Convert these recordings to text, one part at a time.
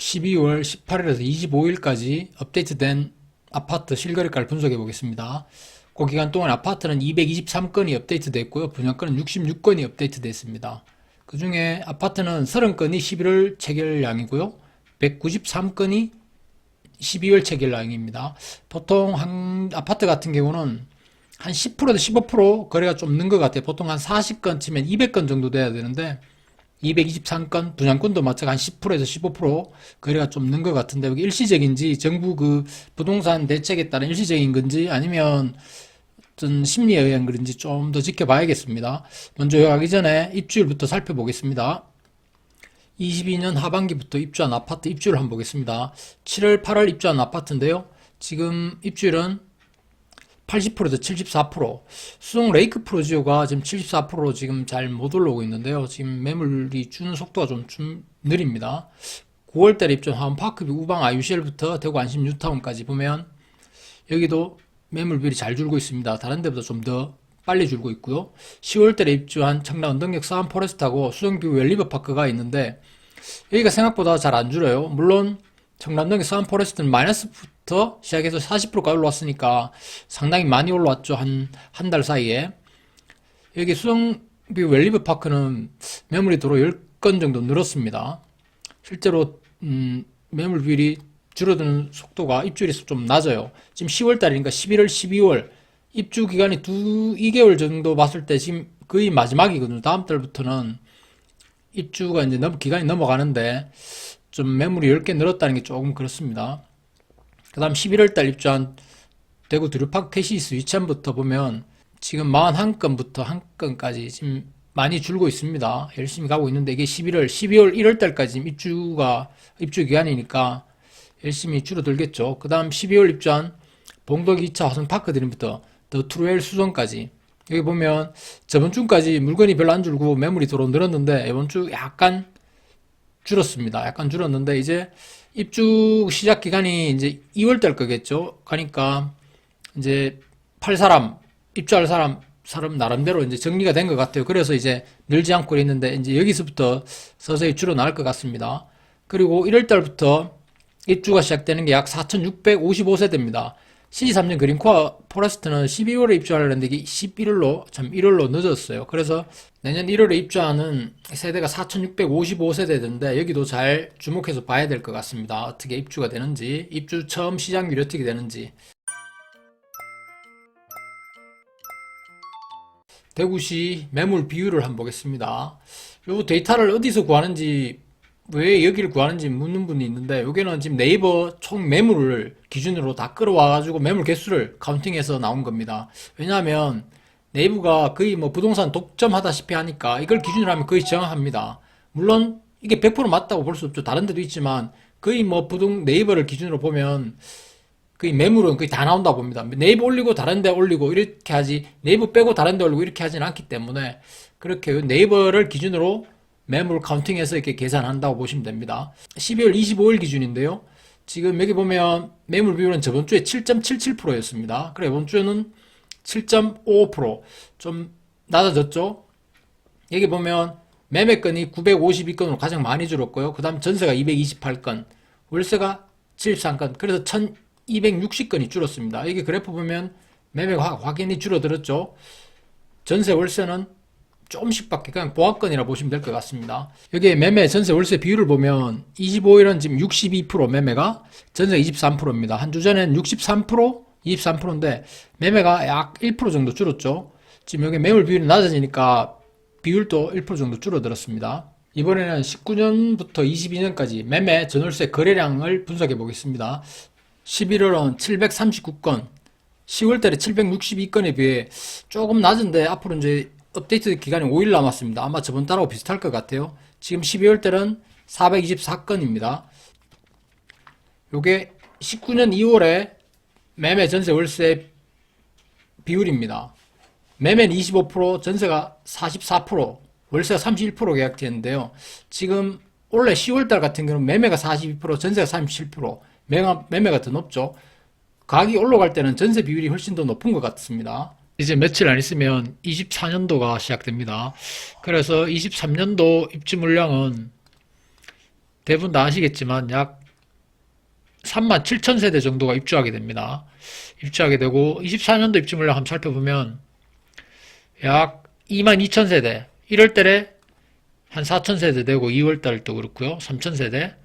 12월 18일에서 25일까지 업데이트된 아파트 실거래가를 분석해 보겠습니다. 그 기간 동안 아파트는 223건이 업데이트됐고요. 분양건은 66건이 업데이트됐습니다. 그 중에 아파트는 30건이 11월 체결량이고요. 193건이 12월 체결량입니다. 보통 한 아파트 같은 경우는 한 10%에서 15% 거래가 좀 는 것 같아요. 보통 한 40건 치면 200건 정도 돼야 되는데 223건, 분양권도 마찬가지 한 10%에서 15% 거래가 좀 는 것 같은데, 여기 일시적인지 정부 그 부동산 대책에 따른 일시적인 건지 아니면 어떤 심리에 의한 그런지 좀 더 지켜봐야겠습니다. 먼저 여기 가기 전에 입주율부터 살펴보겠습니다. 22년 하반기부터 입주한 아파트 입주율 한번 보겠습니다. 7월, 8월 입주한 아파트인데요. 지금 입주율은 80%에서 74%. 수동 레이크 프로지오가 지금 74% 지금 잘 못 올라오고 있는데요. 지금 매물이 주는 속도가 좀 느립니다. 9월달에 입주한 하원파크뷰 우방 IUCL부터 대구 안심 뉴타운까지 보면 여기도 매물 비율이 잘 줄고 있습니다. 다른 데보다 좀 더 빨리 줄고 있고요. 10월달에 입주한 청라 언덕역 사암 포레스트하고 수성뷰 웰리버파크가 있는데 여기가 생각보다 잘 안 줄어요. 물론 청남동의 사암 포레스트는 마이너스부터 시작해서 40%까지 올라왔으니까 상당히 많이 올라왔죠. 한 달 사이에. 여기 수성뷰 웰리브 파크는 매물이 도로 10건 정도 늘었습니다. 실제로 매물 비율이 줄어드는 속도가 입주율이 좀 낮아요. 지금 10월 달이니까 11월, 12월 입주 기간이 2개월 정도 봤을 때 지금 거의 마지막이거든요. 다음 달부터는 입주가 이제 기간이 넘어가는데 좀 매물이 10개 늘었다는 게 조금 그렇습니다. 그 다음 11월 달 입주한 대구 드류파크 캐시스 위치함부터 보면 지금 41건부터 1건까지 지금 많이 줄고 있습니다. 열심히 가고 있는데 이게 11월, 12월, 1월 달까지 지금 입주 기간이니까 열심히 줄어들겠죠. 그 다음 12월 입주한 봉덕 2차 화성파크 드림부터 더 트루엘 수성까지 여기 보면 저번 주까지 물건이 별로 안 줄고 매물이 도로 늘었는데 이번 주 약간 줄었습니다. 약간 줄었는데 이제 입주 시작 기간이 이제 2월 달 거겠죠. 그러니까 이제 입주할 사람 나름대로 이제 정리가 된 것 같아요. 그래서 이제 늘지 않고 있는데 이제 여기서부터 서서히 줄어날 것 같습니다. 그리고 1월 달부터 입주가 시작되는 게 약 4,655세대입니다. C3년 그린코어 포레스트는 12월에 입주하려는데 이게 1월로 늦었어요. 그래서 내년 1월에 입주하는 세대가 4,655세대인데 여기도 잘 주목해서 봐야 될 것 같습니다. 어떻게 입주가 되는지, 입주 처음 시장률이 어떻게 되는지. 대구시 매물 비율을 한번 보겠습니다. 요 데이터를 어디서 구하는지 왜 여기를 구하는지 묻는 분이 있는데 여기는 지금 네이버 총 매물을 기준으로 다 끌어와가지고 매물 개수를 카운팅해서 나온 겁니다. 왜냐하면 네이버가 거의 뭐 부동산 독점하다시피 하니까 이걸 기준으로 하면 거의 정확합니다. 물론 이게 100% 맞다고 볼 수 없죠. 다른 데도 있지만 거의 뭐 네이버를 기준으로 보면 거의 매물은 거의 다 나온다고 봅니다. 네이버 올리고 다른 데 올리고 이렇게 하지 네이버 빼고 다른 데 올리고 이렇게 하지는 않기 때문에 그렇게 네이버를 기준으로 매물 카운팅해서 이렇게 계산한다고 보시면 됩니다. 12월 25일 기준인데요. 지금 여기 보면 매물 비율은 저번 주에 7.77%였습니다. 그래 이번 주에는 7.55%. 좀 낮아졌죠? 여기 보면 매매건이 952건으로 가장 많이 줄었고요. 그 다음 전세가 228건, 월세가 73건, 그래서 1260건이 줄었습니다. 여기 그래프 보면 매매가 확연히 줄어들었죠. 전세 월세는 조금씩밖에 그냥 보합건이라 보시면 될 것 같습니다. 여기 매매 전세 월세 비율을 보면 25일은 지금 62% 매매가 전세가 23%입니다. 한 주 전에는 63%, 23%인데 매매가 약 1% 정도 줄었죠. 지금 여기 매물 비율이 낮아지니까 비율도 1% 정도 줄어들었습니다. 이번에는 19년부터 22년까지 매매 전월세 거래량을 분석해 보겠습니다. 11월은 739건, 10월달에 762건에 비해 조금 낮은데 앞으로 이제 업데이트 기간이 5일 남았습니다. 아마 저번 달하고 비슷할 것 같아요. 지금 12월 달은 424건입니다. 요게 19년 2월에 매매 전세 월세 비율입니다. 매매는 25%, 전세가 44%, 월세가 31% 계약되는데요. 지금 올해 10월 달 같은 경우는 매매가 42%, 전세가 37%, 매매가 더 높죠. 가격이 올라갈 때는 전세 비율이 훨씬 더 높은 것 같습니다. 이제 며칠 안 있으면 24년도가 시작됩니다. 그래서 23년도 입주 물량은 대부분 다 아시겠지만 약 37,000세대 정도가 입주하게 됩니다. 입주하게 되고 24년도 입주 물량 한번 살펴보면 약 22,000세대 1월 달에 한 4,000세대 되고 2월 달도 그렇고요. 3,000세대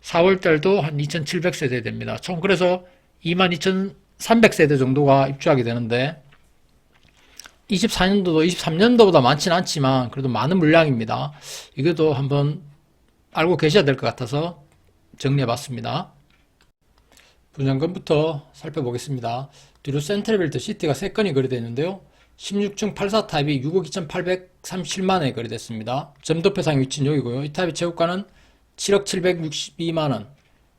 4월 달도 한 2,700세대 됩니다. 총 그래서 22,300세대 정도가 입주하게 되는데 24년도도 23년도보다 많지는 않지만 그래도 많은 물량입니다. 이것도 한번 알고 계셔야 될 것 같아서 정리해 봤습니다. 분양금부터 살펴보겠습니다. 뒤로 센트럴빌트 시티가 3건이 거래되어 있는데요. 16층 84 타입이 6억 2,837만원에 거래됐습니다. 점도표상 위치는 여기고요. 이 타입의 최고가는 7억 762만원,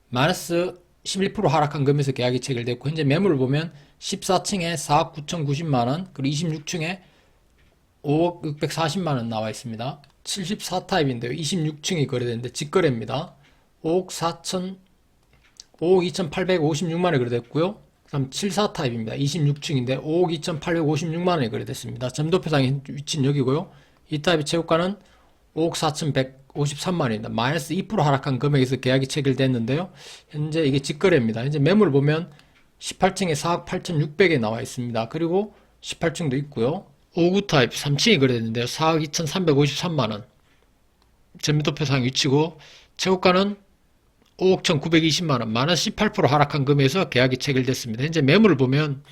마이너스 11% 하락한 금에서 계약이 체결됐고 현재 매물을 보면 14층에 4억 9,090만원, 그리고 26층에 5억 640만원 나와 있습니다. 74 타입인데요. 26층이 거래되는데 직거래입니다. 5억 2,856만원에 거래됐고요. 그 다음 74 타입입니다. 26층인데 5억 2,856만원에 거래됐습니다. 점도표상의 위치는 여기고요. 이 타입의 최고가는 5억 4,153만원입니다. 마이너스 2% 하락한 금액에서 계약이 체결됐는데요. 현재 이게 직거래입니다. 현재 매물을 보면 18층에 4억 8,600에 나와 있습니다. 그리고 18층도 있고요. 59 타입 3층이 거래됐는데요. 4억 2,353만원. 점도표상 위치고 최고가는 5억 1,920만원, 마이너스 18% 하락한 금에서 계약이 체결됐습니다. 현재 매물을 보면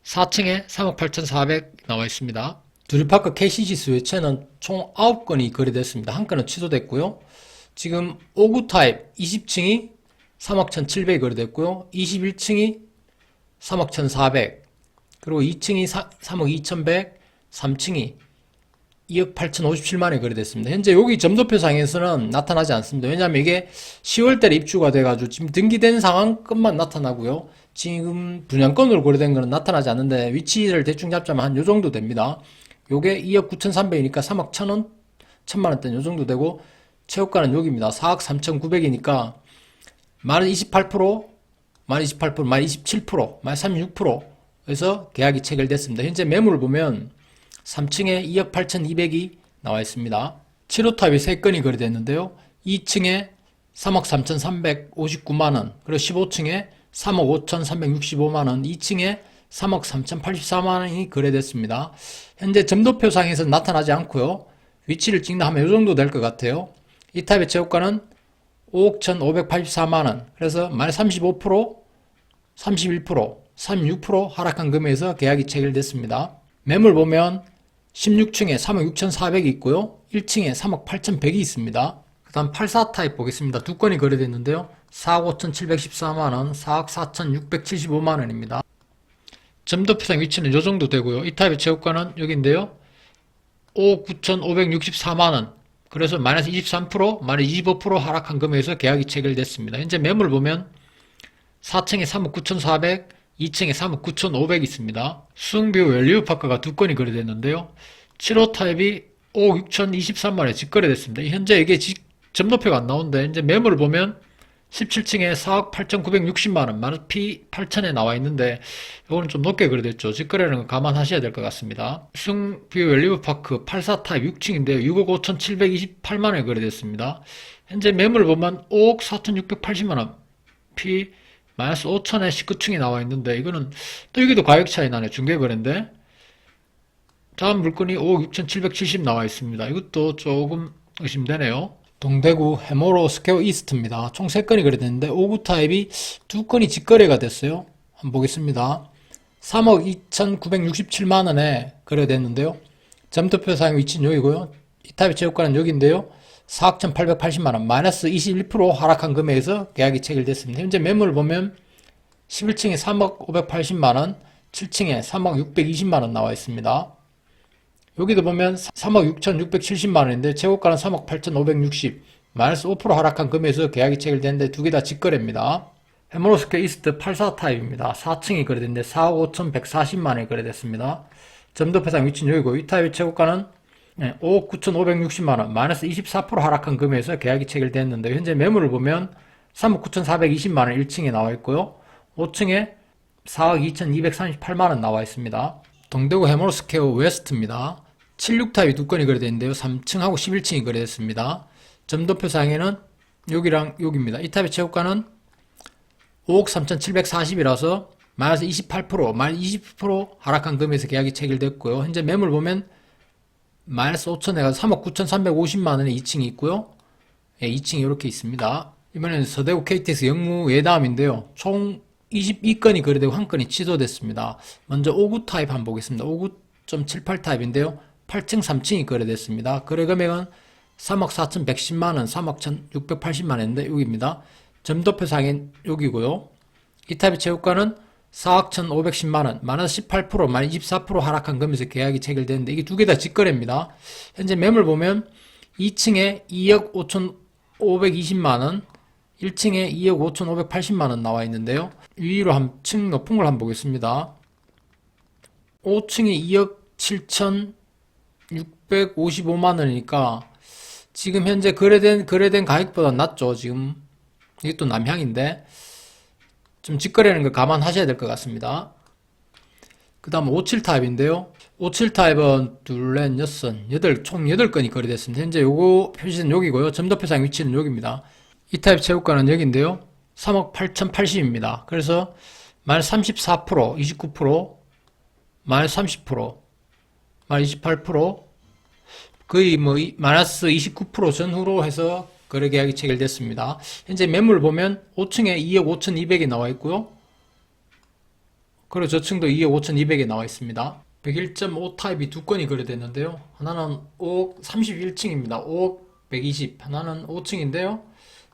4층에 3억 8,400 나와 있습니다. 드림파크 KCC 스웨체는 총 9건이 거래됐습니다. 한 건은 취소됐고요. 지금 59 타입 20층이 3억 1,700이 거래됐고요. 21층이 3억 1,400, 그리고 2층이 3억 2,100, 3층이 2억 8,057만원에 거래됐습니다. 현재 여기 점도표상에서는 나타나지 않습니다. 왜냐하면 이게 10월달에 입주가 돼가지고 지금 등기된 상황끝만 나타나고요. 지금 분양건으로 거래된 거는 나타나지 않는데 위치를 대충 잡자면 한 요 정도 됩니다. 요게 2억 9,300이니까 3억 1,000원, 1,000만원대 요 정도 되고 최고가는 여기입니다. 4억 3,900이니까 만 28%, 만 28%, 만 27%, 만 36%에서 계약이 체결됐습니다. 현재 매물을 보면 3층에 2억 8,200이 나와 있습니다. 7호 타입이 3건이 거래됐는데요. 2층에 3억 3,359만원, 그리고 15층에 3억 5,365만원, 2층에 3억 3,084만원이 거래됐습니다. 현재 점도표상에서 나타나지 않고요. 위치를 찍나 하면 이 정도 될 것 같아요. 이 타입의 최고가는 5억 1,584만원, 그래서 마이너스 35%, 31%, 36% 하락한 금액에서 계약이 체결됐습니다. 매물 보면 16층에 3억 6,400이 있고요. 1층에 3억 8,100이 있습니다. 그 다음 84 타입 보겠습니다. 두 건이 거래됐는데요. 4억 5,714만원, 4억 4,675만원입니다. 점도표상 위치는 이 정도 되고요. 이 타입의 최고가는 여기인데요. 5억 9,564만원, 그래서 마이너스 23%, 마이너스 25% 하락한 금액에서 계약이 체결됐습니다. 현재 매물 보면 4층에 3억 9,400, 2층에 3억 9,500 있습니다. 수흥뷰 웰리우파크가 두 건이 거래됐는데요. 7호 타입이 5억 6,023만원에 직거래됐습니다. 현재 이게 점도표가 안 나오는데 현재 매물을 보면 17층에 4억 8,960만원, 마이너스 P 8,000에 나와 있는데 이거는 좀 높게 거래됐죠. 직거래라는 거 감안하셔야 될 것 같습니다. 수흥뷰 웰리우파크 84 타입 6층인데요. 6억 5,728만원에 거래됐습니다. 현재 매물을 보면 5억 4,680만원, P 마이너스 5천에 19층이 나와 있는데 이거는 또 여기도 가격 차이 나네. 중개거래인데 다음 물건이 5억 6,770 나와 있습니다. 이것도 조금 의심되네요. 동대구 해모로 스퀘어 이스트입니다. 총 3건이 거래됐는데 59 타입이 2건이 직거래가 됐어요. 한번 보겠습니다. 3억 2,967만원에 거래됐는데요. 점도표상 위치는 여기고요. 이 타입의 최고가는 여기인데요. 4억 1,880만원, 마이너스 21% 하락한 금액에서 계약이 체결됐습니다. 현재 매물을 보면 11층에 3억 580만원, 7층에 3억 620만원 나와 있습니다. 여기도 보면 3억 6,670만원인데 최고가는 3억 8,560, 마이너스 5% 하락한 금액에서 계약이 체결됐는데 두 개 다 직거래입니다. 해머로스퀘어 이스트 84 타입입니다. 4층이 거래됐는데 4억 5,140만원에 거래됐습니다. 점도표상 위치는 여기고 이 타입의 최고가는 5억 9,560만원, 마이너스 24% 하락한 금액에서 계약이 체결됐는데 현재 매물을 보면 3억 9,420만원 1층에 나와 있고요. 5층에 4억 2,238만원 나와 있습니다. 동대구 해머로스퀘어 웨스트입니다. 76 타입이 두 건이 거래됐는데요. 3층하고 11층이 거래됐습니다. 점도표상에는 여기랑 여기입니다. 이 타입의 최고가는 5억 3,740이라서 마이너스 28%, 마이너스 20% 하락한 금액에서 계약이 체결됐고요. 현재 매물 보면 마이너스 5천 해가 3억 9,350만원에 2층이 있고요. 예, 2층이 이렇게 있습니다. 이번에는 서대구 KTX 영무 예담인데요. 총 22건이 거래되고 1건이 취소됐습니다. 먼저 5구 타입 한번 보겠습니다. 5구.78 타입인데요. 8층 3층이 거래됐습니다. 거래 금액은 3억 4,110만원, 3억 1,680만원인데 여기입니다. 점도표상인 여기고요. 이 타입의 최고가는 4억 1,510만원, 마이너스 18%, 마이너스 24% 하락한 금액에서 계약이 체결되는데 이게 두 개 다 직거래입니다. 현재 매물 보면 2층에 2억 5,520만원, 1층에 2억 5,580만원 나와 있는데요. 위로 한 층 높은 걸 한번 보겠습니다. 5층이 2억 7,655만원이니까 지금 현재 거래된 가격보다 낮죠. 지금 이게 또 남향인데 좀 직거래하는 거 감안하셔야 될 것 같습니다. 그 다음 57 타입인데요. 57 타입은 둘, 넷, 여섯, 여덟, 총 8건이 거래됐습니다. 현재 요거 표시는 여기고요. 점도표상 위치는 여기입니다. 이 타입 최고가는 여기인데요. 3억 8,080입니다. 그래서 마이너스 34%, 29%, 마이너스 30%, 마이너스 28%, 거의 뭐 마이너스 29% 전후로 해서 거래 계약이 체결됐습니다. 현재 매물 보면 5층에 2억 5,200이 나와 있고요. 그리고 저층도 2억 5,200이 나와 있습니다. 101.5 타입이 두 건이 거래됐는데요. 하나는 5억 31층입니다. 5억 120. 하나는 5층인데요.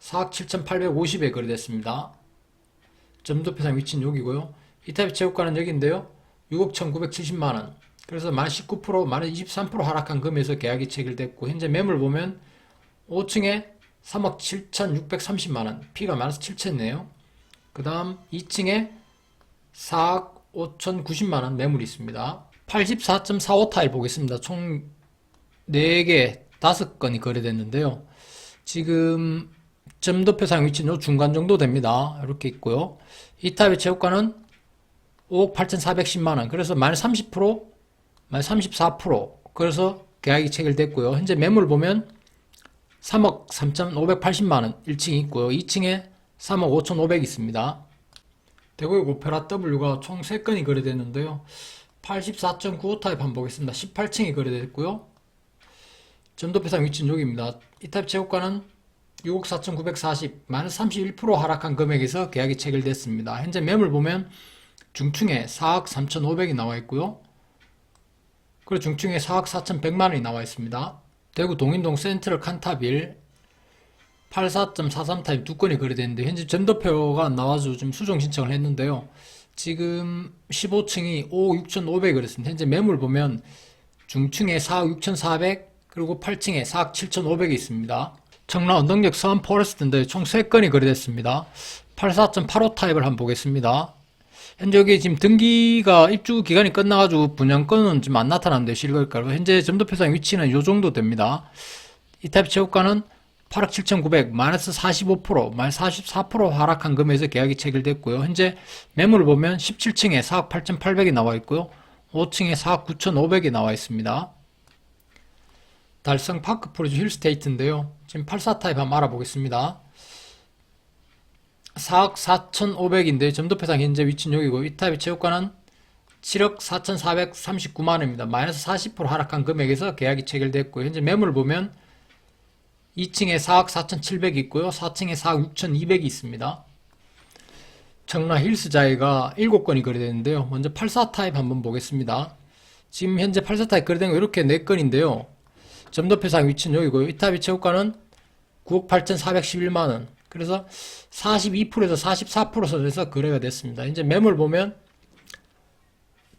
4억 7,850에 거래됐습니다. 점도표상 위치는 여기고요. 이 타입 최고가는 여기인데요. 6억 1,970만원. 그래서 마이너스 19%, 마이너스 23% 하락한 금액에서 계약이 체결됐고 현재 매물 보면 5층에 3억 7,630만원, P가 마이너스 7천이네요. 그 다음 2층에 4억 5,090만원 매물이 있습니다. 84.45 타입 보겠습니다. 총 4개, 5건이 거래됐는데요. 지금 점도표상 위치는 요 중간 정도 됩니다. 이렇게 있고요. 이 타입의 최고가는 5억 8,410만원. 그래서 마이너스 30%, 마이너스 34%. 그래서 계약이 체결됐고요. 현재 매물 보면 3억 3,580만원 1층이 있고요. 2층에 3억 5,500 있습니다. 대구역 오페라 W가 총 3건이 거래됐는데요. 84.95 타입 한번 보겠습니다. 18층이 거래됐고요. 점도표상 위치는 여기입니다. 이 타입 최고가는 6억 4,940, 마이너스 31% 하락한 금액에서 계약이 체결됐습니다. 현재 매물 보면 중층에 4억 3,500이 나와 있고요. 그리고 중층에 4억 4,100만원이 나와 있습니다. 대구 동인동 센트럴 칸타빌 84.43 타입 두 건이 거래됐는데 현재 점도표가 안 나와서 좀 수정 신청을 했는데요. 지금 15층이 5억 6,500이 그랬습니다. 현재 매물 보면 중층에 4억 6,400 그리고 8층에 4억 7,500이 있습니다. 청라 언덕역 서안 포레스트인데 총 3건이 거래됐습니다. 84.85 타입을 한번 보겠습니다. 현재 여기 지금 등기가 입주 기간이 끝나가지고 분양권은 좀 안 나타났는데 실거래가로 현재 점도표상 위치는 요 정도 됩니다. 이 타입 최고가는 8억 7,900, 마이너스 45%, 마이너스 44% 하락한 금액에서 계약이 체결됐고요. 현재 매물을 보면 17층에 4억 8,800이 나와 있고요. 5층에 4억 9,500이 나와 있습니다. 달성 파크 프로즈 힐스테이트인데요. 지금 84 타입 한번 알아보겠습니다. 4억 4,500인데 점도표상 현재 위치는 여기고 이 타입의 최고가는 7억 4,439만원입니다. 마이너스 40% 하락한 금액에서 계약이 체결됐고 현재 매물을 보면 2층에 4억 4,700이 있고요. 4층에 4억 6,200이 있습니다. 청라 힐스자이가 7건이 거래되는데요. 먼저 84 타입 한번 보겠습니다. 지금 현재 84 타입 거래된 거 이렇게 4건인데요. 점도표상 위치는 여기고요. 이 타입의 최고가는 9억 8,411만원. 그래서 42%에서 44% 선에서 거래가 됐습니다. 이제 매물 보면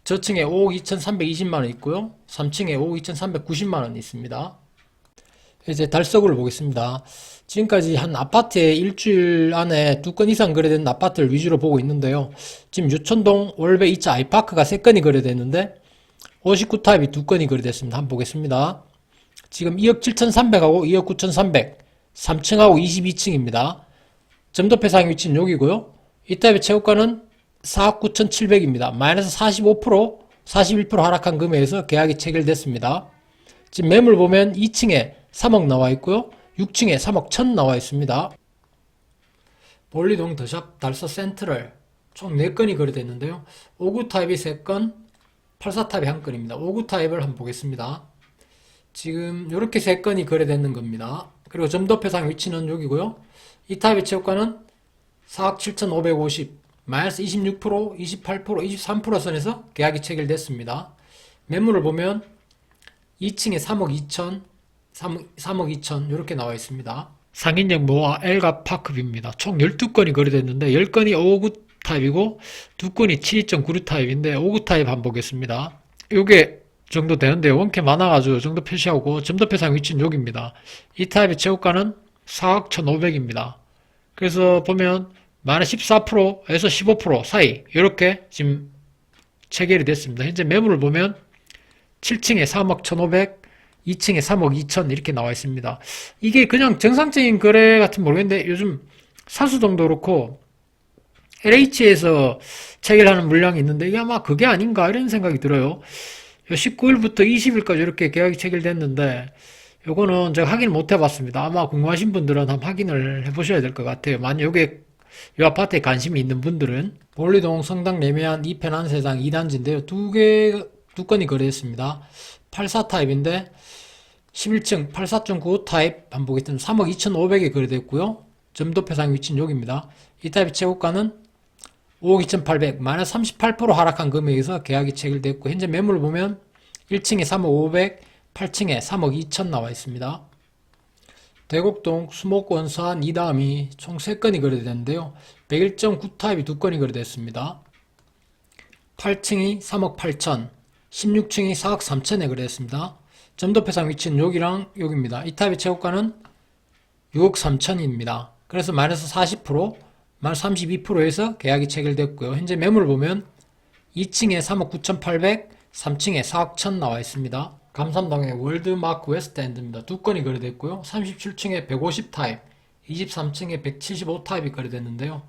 저층에 5억 2,320만원 있고요. 3층에 5억 2,390만원 있습니다. 이제 달서구를 보겠습니다. 지금까지 한 아파트에 일주일 안에 2건 이상 거래된 아파트를 위주로 보고 있는데요. 지금 유천동 월배 2차 아이파크가 3건이 거래됐는데 59 타입이 2건이 거래됐습니다. 한번 보겠습니다. 지금 2억 7,300하고 2억 9,300 3층하고 22층입니다. 점도표상 위치는 여기고요. 이 타입의 최고가는 4억 9,700입니다. 마이너스 45%, 41% 하락한 금액에서 계약이 체결됐습니다. 지금 매물 보면 2층에 3억 나와 있고요. 6층에 3억 1천 나와 있습니다. 볼리동, 더샵, 달서, 센트럴 총 4건이 거래됐는데요. 5구 타입이 3건, 84 타입이 1건입니다. 5구 타입을 한번 보겠습니다. 지금 이렇게 3건이 거래되는 겁니다. 그리고 점도표상 위치는 여기고요. 이 타입의 최고가는 4억 7,550, 마이너스 26%, 28%, 23% 선에서 계약이 체결됐습니다. 매물을 보면 2층에 3억 2천, 3억 2천 이렇게 나와 있습니다. 상인역 모아 L가 파크뷰입니다. 총 12건이 거래됐는데 10건이 5구 타입이고 2건이 72.96 타입인데 5구 타입 한번 보겠습니다. 요게 정도 되는데 원캐 많아가지고 이 정도 표시하고 점도표상 위치는 여기입니다. 이 타입의 최고가는 4억 1,500입니다. 그래서 보면 마이너스 14%에서 15% 사이 이렇게 지금 체결이 됐습니다. 현재 매물을 보면 7층에 3억 1,500, 2층에 3억 2천 이렇게 나와 있습니다. 이게 그냥 정상적인 거래 같은 모르겠는데 요즘 사수동도 그렇고 LH에서 체결하는 물량이 있는데 이게 아마 그게 아닌가 이런 생각이 들어요. 19일부터 20일까지 이렇게 계약이 체결됐는데 요거는 제가 확인을 못 해봤습니다. 아마 궁금하신 분들은 한번 확인을 해보셔야 될 것 같아요. 만약 요게 이 아파트에 관심이 있는 분들은 볼리동 성당 레미안 2편 한 세상 2단지인데요. 두 건이 거래했습니다. 84 타입인데 11층 84.95 타입 한번 보겠습니다. 3억 2,500에 거래됐고요. 점도표상 위치는 여기입니다. 이 타입의 최고가는 5억 2,800, 마이너스 38% 하락한 금액에서 계약이 체결됐고 현재 매물을 보면 1층에 3억 500, 8층에 3억 2천 나와 있습니다. 대곡동 수목원 서안 2다음이 총 3건이 거래됐는데요. 101.9 타입이 2건이 거래됐습니다. 8층이 3억 8천, 16층이 4억 3천에 거래됐습니다. 점도표상 위치는 여기랑 여기입니다. 이 타입의 최고가는 6억 3천입니다. 그래서 마이너스 40%, 마이너스 32%에서 계약이 체결됐고요. 현재 매물을 보면 2층에 3억 9,800, 3층에 4억 1천 나와 있습니다. 감삼동의 월드마크 웨스트엔드입니다. 2건이 거래됐고요. 37층에 150 타입, 23층에 175 타입이 거래됐는데요.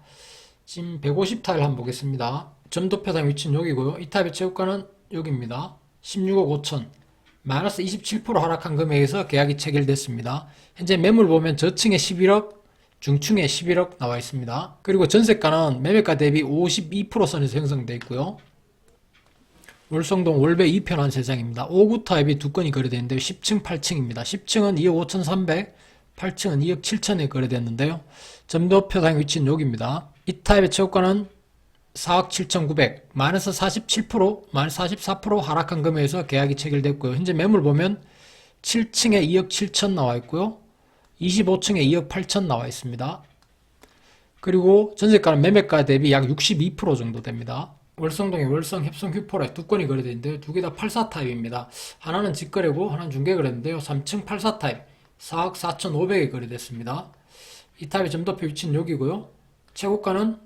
지금 150 타입을 한번 보겠습니다. 점도표상 위치는 여기고요. 이 타입의 최고가는 여기입니다. 16억 5천, 마이너스 27% 하락한 금액에서 계약이 체결됐습니다. 현재 매물 보면 저층에 11억, 중층에 11억 나와 있습니다. 그리고 전세가는 매매가 대비 52% 선에서 형성되어 있고요. 월성동 월배 2편 한 세상입니다. 5구 타입이 2건이 거래됐는데요. 10층, 8층입니다. 10층은 2억 5,300, 8층은 2억 7천에 거래됐는데요. 점도표상 위치는 여기입니다. 이 타입의 최고가는 4억 7,900, 마이너스 47%, 마이너스 44% 하락한 금액에서 계약이 체결됐고요. 현재 매물 보면 7층에 2억 7천 나와 있고요. 25층에 2억 8천 나와 있습니다. 그리고 전세가는 매매가 대비 약 62% 정도 됩니다. 월성동의 월성, 협성, 휴포라 2건이 거래되는데요. 두 개 다 84 타입입니다. 하나는 직거래고 하나는 중개거래인데요. 3층 84 타입 4억 4,500에 거래됐습니다. 이 타입의 점도표 위치는 여기고요. 최고가는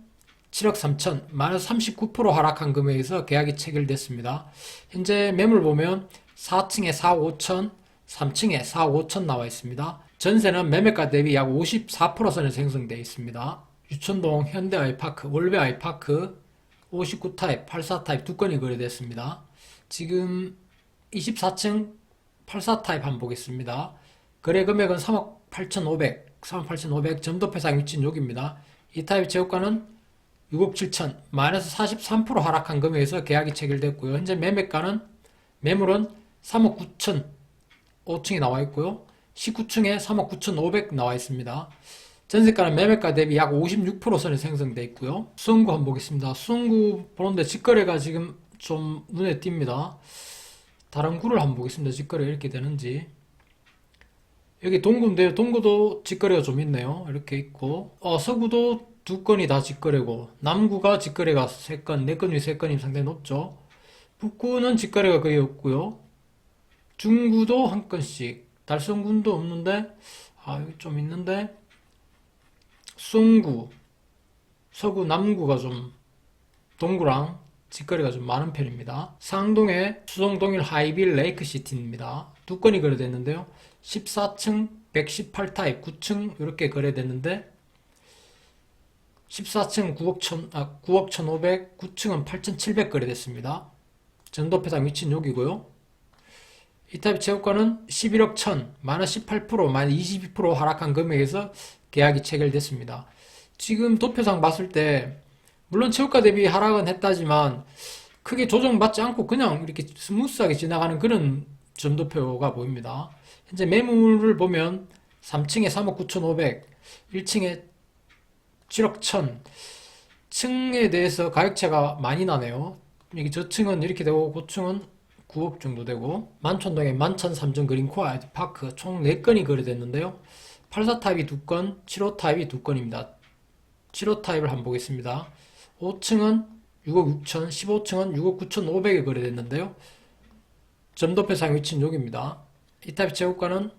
7억 3천, 마이너스 39% 하락한 금액에서 계약이 체결됐습니다. 현재 매물 보면 4층에 4억 5천, 3층에 4억 5천 나와 있습니다. 전세는 매매가 대비 약 54% 선에서 형성되어 있습니다. 유천동 현대 아이파크, 월배 아이파크 59 타입, 84 타입 2건이 거래됐습니다. 지금 24층 84 타입 한번 보겠습니다. 거래 금액은 3억 8,500, 3억 8,500, 점도표상 위치는 여기입니다. 이 타입 최고가는 6억 7천, 마이너스 43% 하락한 금액에서 계약이 체결됐고요. 현재 매물은 3억 9천 5층에 나와 있고요. 19층에 3억 9,500 나와 있습니다. 전세가는 매매가 대비 약 56% 선에 생성되어 있고요. 수성구 한번 보겠습니다. 수성구 보는데 직거래가 지금 좀 눈에 띕니다. 다른 구를 한번 보겠습니다. 직거래가 이렇게 되는지. 여기 동구인데요. 동구도 직거래가 좀 있네요. 이렇게 있고 서구도 2건이 다 직거래고 남구가 직거래가 3건, 4건 중에 3건이 상당히 높죠. 북구는 직거래가 거의 없고요. 중구도 한 건씩, 달성군도 없는데 여기 좀 있는데 수성구, 서구, 남구가 좀 동구랑 직거래가 좀 많은 편입니다. 상동의 수성동일 하이빌 레이크시티입니다. 2건이 거래됐는데요. 14층 118 타입 9층 이렇게 거래됐는데 14층 9억 1,500, 9층은 8,700 거래됐습니다. 점도표상 위치는 여기고요. 이 타입 최고가는 11억 1천, 마이너스 18%, 마이너스 22% 하락한 금액에서 계약이 체결됐습니다. 지금 도표상 봤을 때 물론 최고가 대비 하락은 했다지만 크게 조정받지 않고 그냥 이렇게 스무스하게 지나가는 그런 점도표가 보입니다. 현재 매물을 보면 3층에 3억 9,500, 1층에 7억 1천, 층에 대해서 가격차가 많이 나네요. 여기 저층은 이렇게 되고 고층은 9억 정도 되고, 만촌동에 만천3정 그린코아 아이파크 총 4건이 거래됐는데요. 84 타입이 2건, 75 타입이 2건입니다. 75 타입을 한번 보겠습니다. 5층은 6억 6천, 15층은 6억 9천5백에 거래됐는데요. 점도표상 위치는 여기입니다. 이 타입 재고가는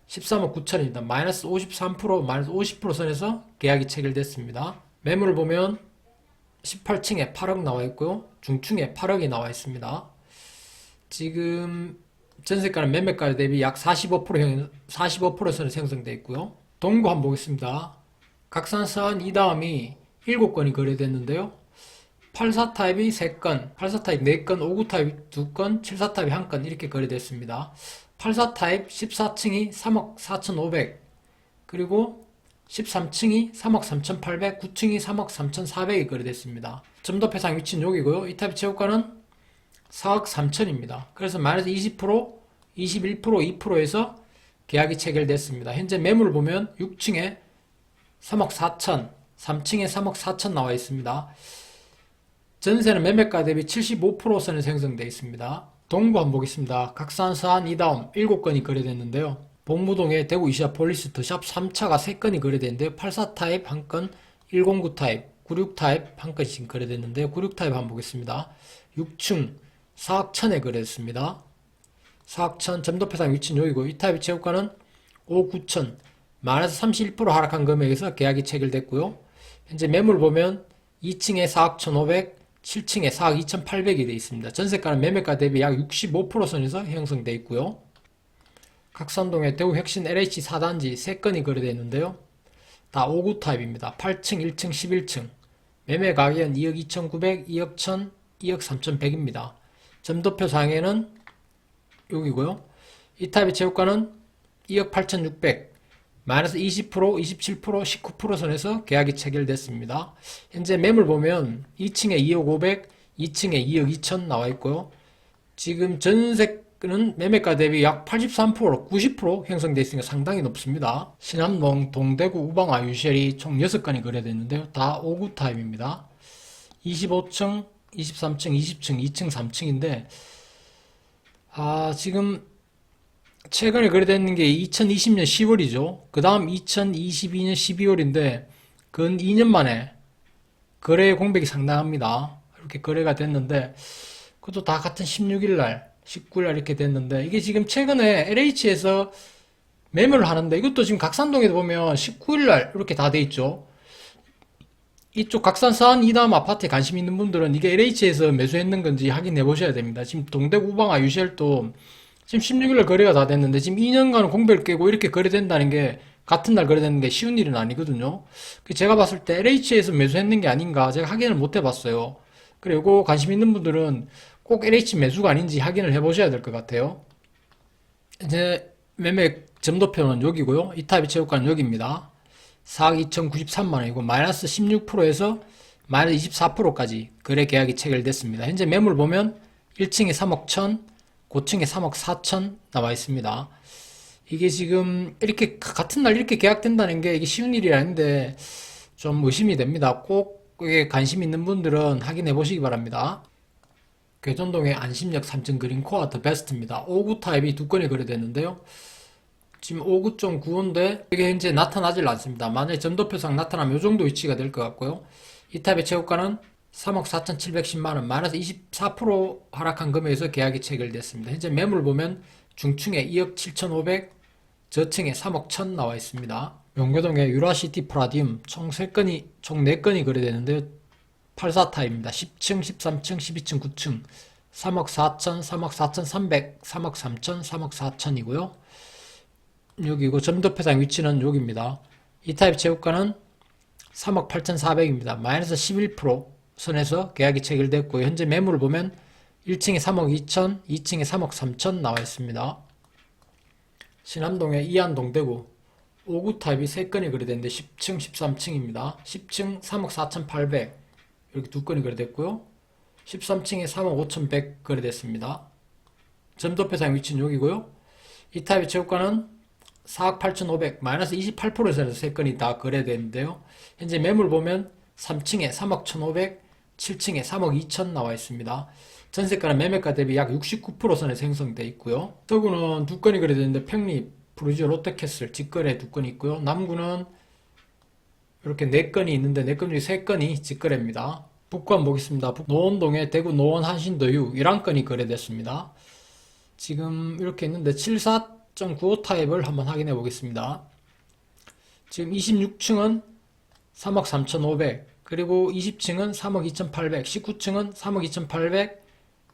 13억 9천입니다. 마이너스 53%, 마이너스 50% 선에서 계약이 체결됐습니다. 매물을 보면 18층에 8억 나와 있고요. 중층에 8억이 나와 있습니다. 지금 전세가는 매매가 대비 약 45% 선에 형성되어 있고요. 동구 한번 보겠습니다. 각산선 이 다음이 7건이 거래됐는데요. 84 타입이 3건, 84 타입 4건, 59 타입 2건, 74 타입이 1건 이렇게 거래됐습니다. 84 타입 14층이 3억 4,500, 그리고 13층이 3억 3,800, 9층이 3억 3,400이 거래됐습니다. 점도표상 위치는 여기고요. 이 타입 최고가는 4억 3천입니다. 그래서 마이너스 20%, 21%, 2%에서 계약이 체결됐습니다. 현재 매물을 보면 6층에 3억 4천, 3층에 3억 4천 나와 있습니다. 전세는 매매가 대비 75% 선에 형성되어 있습니다. 동구 한번 보겠습니다. 각산 서안 이다음 7건이 거래됐는데요. 복무동에 대구 이시아폴리스 더샵 3차가 3건이 거래됐는데요. 84 타입 1건, 109 타입, 96 타입 1건씩 거래됐는데요. 96 타입 한번 보겠습니다. 6층 4억 천에 거래됐습니다. 4억 천, 점도표상 위치는 여기고, 이 타입 최고가는 5억 9천, 마이너스 31% 하락한 금액에서 계약이 체결됐고요. 현재 매물 보면 2층에 4억 1,500, 7층에 4억 2,800이 되어 있습니다. 전세가는 매매가 대비 약 65% 선에서 형성되어 있고요. 각산동에 대구 혁신 LH 4단지 3건이 거래되어 다 5구 타입입니다. 8층, 1층, 11층. 매매 가격은 2억 2,900, 2억 1,000, 2억 3,100입니다. 점도표 상에는 여기고요. 이 타입의 최고가는 2억 8,600, 마이너스 20%, 27%, 19% 선에서 계약이 체결됐습니다. 현재 매물 보면 2층에 2억 500, 2층에 2억 2천 나와 있고요. 지금 전세는 매매가 대비 약 83%, 90% 형성되어 있으니까 상당히 높습니다. 신암동, 동대구, 우방아, 유실이 총 6건이 거래됐는데요. 다 5구 타입입니다. 25층, 23층, 20층, 2층, 3층인데 지금 최근에 거래되는 게 2020년 10월이죠. 그 다음 2022년 12월인데 근 2년 만에 거래 공백이 상당합니다. 이렇게 거래가 됐는데 그것도 다 같은 16일날, 19일날 이렇게 됐는데 이게 지금 최근에 LH에서 매매를 하는데 이것도 지금 각산동에도 보면 19일날 이렇게 다 돼 있죠. 이쪽 각산 서안 이다음 아파트에 관심 있는 분들은 이게 LH에서 매수했는 건지 확인해 보셔야 됩니다. 지금 동대구 우방아 유실도 지금 16일날 거래가 다 됐는데 지금 2년간 공백을 깨고 이렇게 거래된다는 게 같은 날 거래되는 게 쉬운 일은 아니거든요. 제가 봤을 때 LH에서 매수했는 게 아닌가 제가 확인을 못 해봤어요. 그리고 관심 있는 분들은 꼭 LH 매수가 아닌지 확인을 해보셔야 될 것 같아요. 이제 매매 점도표는 여기고요. 이 타입의 최고가는 여기입니다. 4억 2,093만원이고 마이너스 16%에서 마이너스 24%까지 거래 계약이 체결됐습니다. 현재 매물 보면 1층에 3억 1천, 고층에 3억 4천 나와 있습니다. 이게 지금 이렇게 같은 날 이렇게 계약된다는 게 이게 쉬운 일이 아닌데 좀 의심이 됩니다. 꼭 이게 관심 있는 분들은 확인해 보시기 바랍니다. 괴전동의 안심역 3층 그린코아 더 베스트입니다. 5구 타입이 2건이 거래됐는데요. 지금 5.95인데 이게 현재 나타나질 않습니다. 만약에 점도표상 나타나면 이 정도 위치가 될 것 같고요. 이 타입의 최고가는 3억 4,710만원, 마이너스 24% 하락한 금액에서 계약이 체결됐습니다. 현재 매물 보면 중층에 2억 7,500, 저층에 3억 1천 나와 있습니다. 용교동의 유라시티 프라디움 총 4건이 거래되는데요. 84 타입입니다. 10층, 13층, 12층, 9층 3억 4천, 3억 4,300, 3억 3천, 3억 4천이고요. 여기고 점도표상 위치는 여기입니다. 이 타입 최고가는 3억 8,400입니다. 마이너스 11% 선에서 계약이 체결됐고 현재 매물을 보면 1층에 3억 2천, 2층에 3억 3천 나와 있습니다. 신암동의 이안동대구 5구 타입이 3건이 거래됐는데 10층, 13층입니다. 10층 3억 4,800 이렇게 2건이 거래됐고요. 13층에 3억 5,100 거래됐습니다. 점도표상 위치는 여기고요. 이 타입의 최고가는 4억 8,500 마이너스 28%에서 3건이 다 거래됐는데요. 현재 매물 보면 3층에 3억 1,500, 7층에 3억 2천 나와 있습니다. 전세가는 매매가 대비 약 69%선에서 형성되어 있고요. 서구는 2건이 거래됐는데 평리, 부르지오, 롯데캐슬, 직거래 2건이 있고요. 남구는 이렇게 4건이 있는데 4건 중에 3건이 직거래입니다. 북구 한번 보겠습니다. 노원동에 대구 노원 한신도유 11건이 거래됐습니다. 지금 이렇게 있는데 74.95 타입을 한번 확인해 보겠습니다. 지금 26층은 3억 3,500 그리고 20층은 3억 2,800 19층은 3억 2,800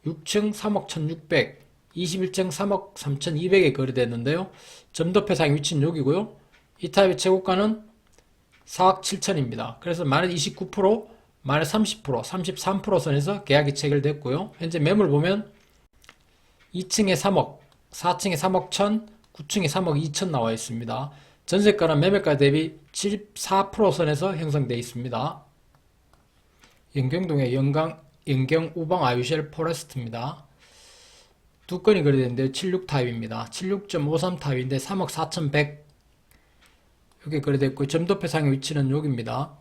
6층 3억 1,600 21층 3억 3,200에 거래됐는데요. 점도표상 위치는 여기고요. 이 타입의 최고가는 4억 7천입니다. 그래서 마이너스 29%, 마이너스 30%, 33% 선에서 계약이 체결됐고요. 현재 매물 보면 2층에 3억, 4층에 3억 1천, 9층에 3억 2천 나와 있습니다. 전세가는 매매가 대비 74% 선에서 형성되어 있습니다. 영경동의 영경 우방 아유쉘 포레스트입니다. 2건이 거래됐는데 76 타입입니다. 76.53 타입인데 3억 4,100 여기 거래됐고 점도표상의 위치는 여기입니다.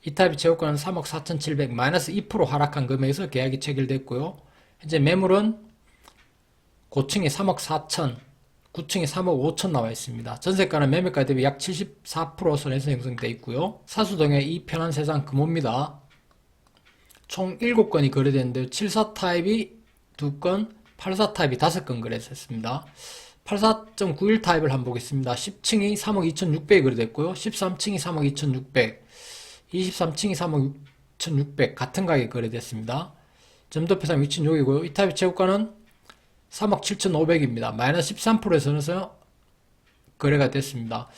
이 타입의 최고가는 3억 4,700 마이너스 2% 하락한 금액에서 계약이 체결됐고요. 현재 매물은 고층에 3억 4천, 9층에 3억 5천 나와 있습니다. 전세가는 매매가 대비 약 74% 선에서 형성되어 있고요. 사수동의 이 편한 세상 금호입니다. 총 7건이 거래됐는데 74 타입이 2건, 84 타입이 5건 거래됐습니다. 84.91 타입을 한번 보겠습니다. 10층이 3억 2,600이 거래됐고요. 13층이 3억 2,600, 23층이 3억 6,600 같은 가격에 거래됐습니다. 점도표상 위치는 여기고요. 이 타입의 최고가는 3억 7,500입니다. 마이너스 13%에서 거래가 됐습니다.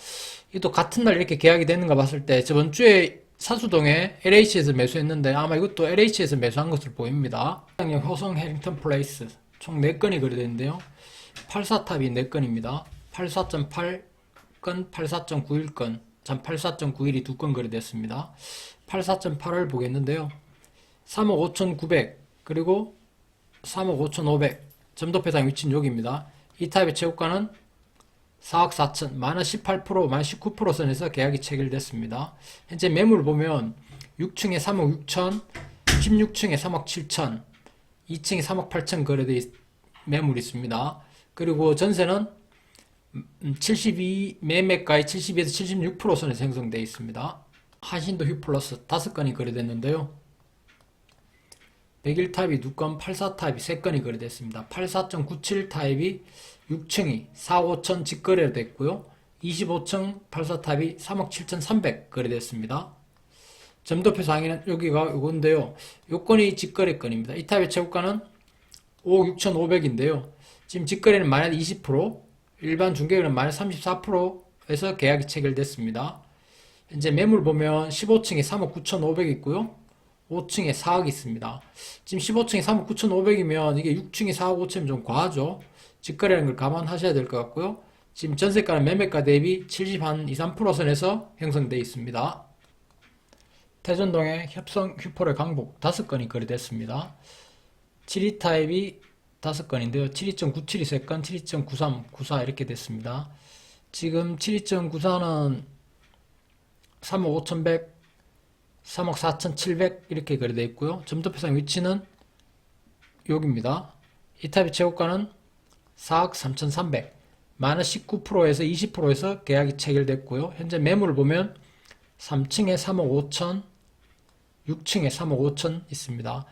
이도 같은 날 이렇게 계약이 되는가 봤을 때 저번 주에 사수동에 LH에서 매수했는데 아마 이것도 LH에서 매수한 것으로 보입니다. 효성 해링턴 플레이스 총 4건이 거래됐는데요. 84탑이 4건입니다. 84.8건, 84.91건, 84.91이 2건 거래됐습니다. 84.8을 보겠는데요. 3억 5,900 그리고 3억 5,500 점도표상 위치는 여기입니다. 이 타입의 최고가는 4억 4천, 마이너스 18%, 마이너스 19% 선에서 계약이 체결됐습니다. 현재 매물 보면 6층에 3억 6천, 16층에 3억 7천, 2층에 3억 8천 거래된 매물이 있습니다. 그리고 전세는 72, 매매가의 72에서 76% 선에서 형성되어 있습니다. 한신도 휴플러스 5건이 거래됐는데요. 101 타입이 2건, 84 타입이 3건이 거래됐습니다. 84.97 타입이 6층이 4억 5천 직거래가 됐고요. 25층 84 타입이 3억 7,300 거래됐습니다. 점도표 상위는 여기가 요건데요. 요건이 직거래건입니다. 이 타입의 최고가는 5억 6,500인데요. 지금 직거래는 마이너스 20%, 일반 중개거래는 마이너스 34%에서 계약이 체결됐습니다. 현재 매물 보면 15층에 3억 9,500 있고요. 5층에 4억 있습니다. 지금 15층에 3억 9,500이면 이게 6층에 4억 5천이면 좀 과하죠. 직거래라는 걸 감안하셔야 될 것 같고요. 지금 전세가는 매매가 대비 70 한 2, 3% 선에서 형성되어 있습니다. 태전동의 협성 휴포레 강북 5건이 거래됐습니다. 72 타입이 5건인데요. 72.97이 3건, 72.93, 94 이렇게 됐습니다. 지금 72.94는 3억 5,100, 3억 4,700 이렇게 거래되어 있고요. 점도표상 위치는 여기입니다. 이 타입의 최고가는 4억 3,300, 마이너스 19%에서 20%에서 계약이 체결됐고요. 현재 매물을 보면 3층에 3억 5천, 6층에 3억 5천 있습니다.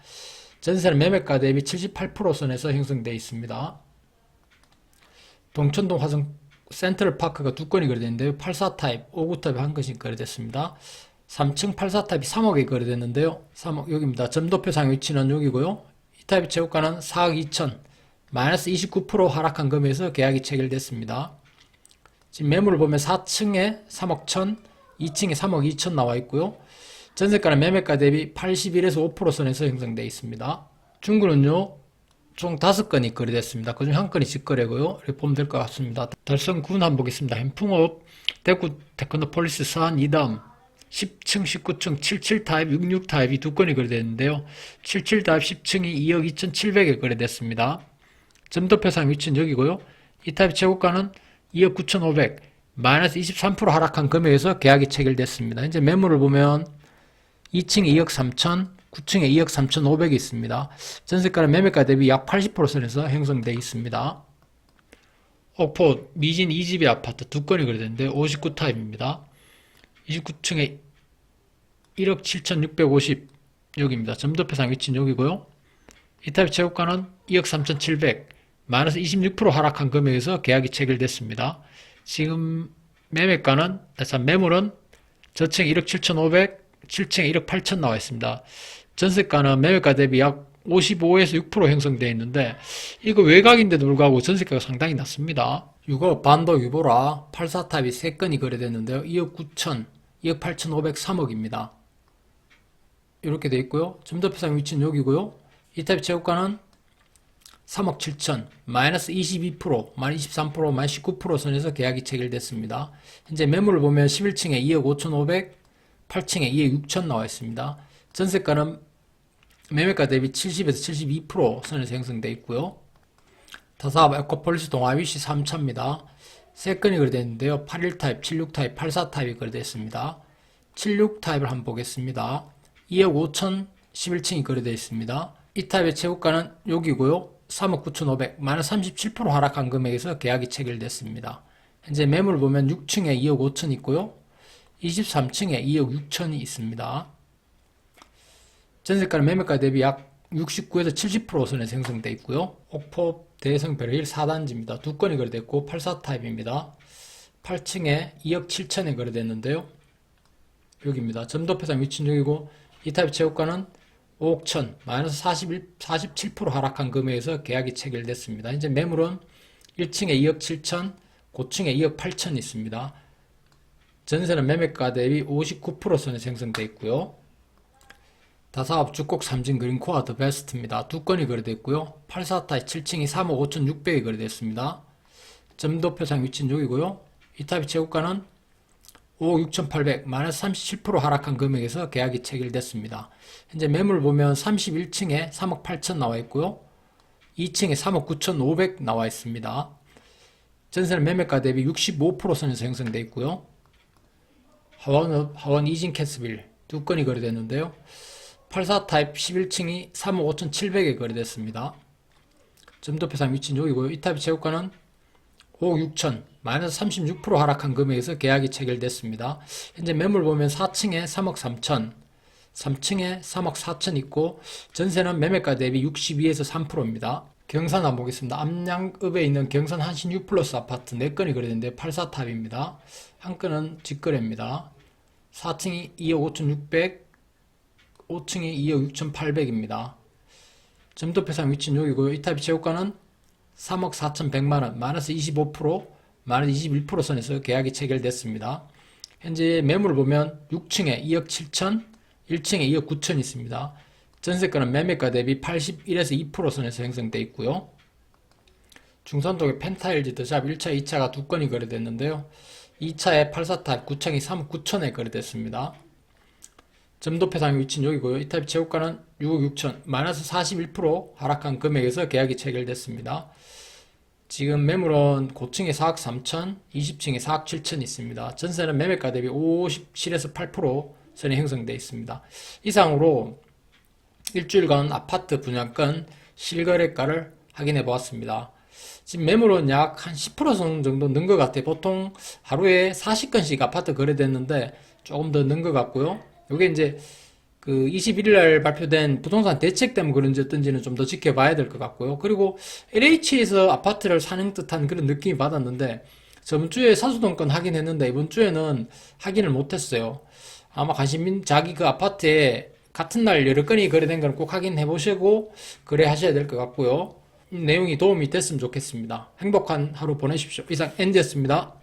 전세는 매매가 대비 78% 선에서 형성되어 있습니다. 동천동 화성 센트럴파크가 2건이 거래됐는데요. 84 타입, 59 타입 한 건씩 거래됐습니다. 3층 84 타입이 3억에 거래됐는데요. 3억 여기입니다. 점도표상 위치는 여기고요. 이 타입의 최고가는 4억 2천, 마이너스 29% 하락한 금액에서 계약이 체결됐습니다. 지금 매물을 보면 4층에 3억 천, 2층에 3억 2천 나와 있고요. 전세가는 매매가 대비 81에서 5% 선에서 형성되어 있습니다. 중구는요, 총 5건이 거래됐습니다. 그중 1건이 직거래고요. 이렇게 보면 될 것 같습니다. 달성군 한번 보겠습니다. 현풍업 대구 테크노폴리스 서안 2담 10층, 19층, 77 타입, 66 타입이 2건이 거래됐는데요. 77 타입 10층이 2억 2,700에 거래됐습니다. 점도표상 위치는 여기고요. 이 타입 최고가는 2억 9,500, 마이너스 23% 하락한 금액에서 계약이 체결됐습니다. 이제 매물을 보면 2층에 2억 3천, 9층에 2억 3,500이 있습니다. 전세가는 매매가 대비 약 80% 선에서 형성되어 있습니다. 옥포 미진 2집의 아파트 2건이 거래됐는데 59 타입입니다. 29층에 1억 7,650 여기입니다. 점도표상 위치는 여기고요. 이 타입 최고가는 2억 3,700, 마이너스 26% 하락한 금액에서 계약이 체결됐습니다. 지금 매물은 저층 1억 7,500, 7층에 1억 8천 나와 있습니다. 전세가는 매매가 대비 약 55에서 6% 형성되어 있는데 이거 외곽인데도 불구하고 전세가가 상당히 낮습니다. 6억 반도 유보라 84 타입이 3건이 거래됐는데요. 2억 9천, 2억 8,500, 3억입니다. 이렇게 되어 있고요. 점도표상 위치는 여기고요. 이 타입 최고가는 3억 7천, 마이너스 22%, 마이너스 23%, 마이너스 19% 선에서 계약이 체결됐습니다. 현재 매물을 보면 11층에 2억 5,500, 8층에 2억 6천 나와 있습니다. 전세가는 매매가 대비 70에서 72% 선에서 형성되어 있고요. 다사업 에코폴리스 동아위시 3차입니다. 3건이 거래됐는데요. 81 타입, 76 타입, 84 타입이 거래됐습니다. 76 타입을 한번 보겠습니다. 2억 5천 11층이 거래되어 있습니다. 이 타입의 최고가는 여기고요. 3억 9,500, 마이너스 37% 하락한 금액에서 계약이 체결됐습니다. 현재 매물을 보면 6층에 2억 5천 있고요. 23층에 2억 6천이 있습니다. 전세가는 매매가 대비 약 69에서 70% 선에서 형성되어 있고요. 옥포 대성별일 4단지입니다. 2건이 거래됐고 84 타입입니다. 8층에 2억 7천에 거래됐는데요. 여기입니다. 점도표상 위치는 여기고 이 타입 최고가는 5억 천, 마이너스 47% 하락한 금액에서 계약이 체결됐습니다. 이제 매물은 1층에 2억 7천, 고층에 2억 8천 있습니다. 전세는 매매가 대비 59% 선에서 형성되어 있고요. 다사업 주곡 삼진 그린코아 더 베스트입니다. 2건이 거래됐고요. 84 타입 7층이 3억 5,600에 거래됐습니다. 점도표상 위치는 여기고요. 이 타입 최고가는 5억 6,800, 마이너스 37% 하락한 금액에서 계약이 체결됐습니다. 현재 매물 보면 31층에 3억 8천 나와 있고요. 2층에 3억 9,500 나와 있습니다. 전세는 매매가 대비 65% 선에서 형성되어 있고요. 하원 이진 캐스빌 2건이 거래됐는데요. 84 타입 11층이 3억 5,700에 거래됐습니다. 점도표상 위치는 여기고요. 이 타입 최고가는 5억 6천, 마이너스 36% 하락한 금액에서 계약이 체결됐습니다. 현재 매물 보면 4층에 3억 3천, 3층에 3억 4천 있고 전세는 매매가 대비 62에서 3%입니다. 경산 한번 보겠습니다. 암양읍에 있는 경산 한신 U 플러스 아파트 4건이 거래됐는데 84 타입입니다. 한 건은 직거래입니다. 4층이 2억 5,600, 5층이 2억 6,800입니다. 점도표상 위치는 여기고요. 이 타입 최고가는 3억 4,100만원, 마이너스 25%, 마이너스 21% 선에서 계약이 체결됐습니다. 현재 매물을 보면 6층에 2억 7천, 1층에 2억 9천 있습니다. 전세가는 매매가 대비 81에서 2% 선에서 형성되어 있고요. 중산동의 펜타일즈 더샵 1차, 2차가 2건이 거래됐는데요. 2차에 84 타입 9층이 3억 9천에 거래됐습니다. 점도표상 위치는 여기고요. 이 타입 최고가는 6억 6천, 마이너스 41% 하락한 금액에서 계약이 체결됐습니다. 지금 매물은 고층에 4억 3천, 20층에 4억 7천 있습니다. 전세는 매매가 대비 57에서 8% 선이 형성되어 있습니다. 이상으로 일주일간 아파트 분양권 실거래가를 확인해 보았습니다. 지금 매물은 약 한 10% 정도 는 것 같아요. 보통 하루에 40건씩 아파트 거래됐는데 조금 더 는 것 같고요. 이게 이제 그 21일날 발표된 부동산 대책 때문에 그런지 어떤지는 좀 더 지켜봐야 될 것 같고요. 그리고 LH에서 아파트를 사는 듯한 그런 느낌이 받았는데 저번 주에 사수동권 확인했는데 이번 주에는 확인을 못했어요. 아마 자기 그 아파트에 같은 날 여러 건이 거래된 걸 꼭 확인해 보시고 거래하셔야 될 것 같고요. 내용이 도움이 됐으면 좋겠습니다. 행복한 하루 보내십시오. 이상 엔디였습니다.